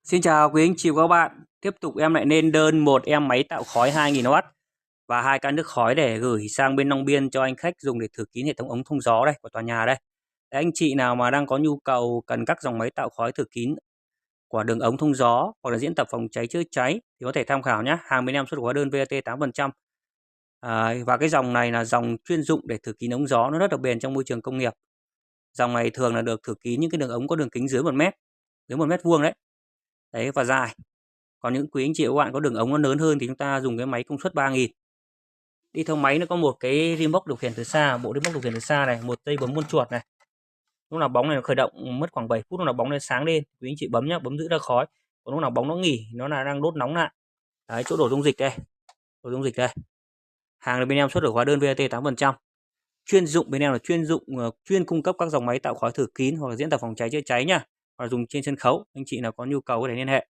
Xin chào quý anh chị và các bạn. Tiếp tục em lại lên đơn một em máy tạo khói 2000W và 2 can nước khói để gửi sang bên Long Biên cho anh khách dùng để thử kín hệ thống ống thông gió đây của tòa nhà đây. Đấy, anh chị nào mà đang có nhu cầu cần các dòng máy tạo khói thử kín của đường ống thông gió hoặc là diễn tập phòng cháy chữa cháy thì có thể tham khảo nhé. Hàng bên em xuất hóa đơn VAT 8%. Và cái dòng này là dòng chuyên dụng để thử kín ống gió, nó rất là bền trong môi trường công nghiệp. Dòng này thường là được thử kín những cái đường ống có đường kính dưới 1 mét, dưới 1 mét vuông đấy. Đấy và dài. Còn những quý anh chị và các bạn có đường ống nó lớn hơn thì chúng ta dùng cái máy công suất 3000. Đi theo máy nó có một cái remote điều khiển từ xa, bộ remote điều khiển từ xa này, một dây bấm con chuột này. Lúc nào bóng này nó khởi động mất khoảng 7 phút, lúc nào bóng này sáng lên, quý anh chị bấm nhá, bấm giữ ra khói. Còn lúc nào bóng nó nghỉ, nó là đang đốt nóng lại. Đấy, chỗ đổ dung dịch đây. Đổ dung dịch đây. Hàng này bên em xuất ở hóa đơn VAT 8%. Chuyên dụng bên em là chuyên cung cấp các dòng máy tạo khói thử kín hoặc là diễn tập phòng cháy chữa cháy nhá. Hoặc là dùng trên sân khấu, anh chị nào có nhu cầu có thể liên hệ.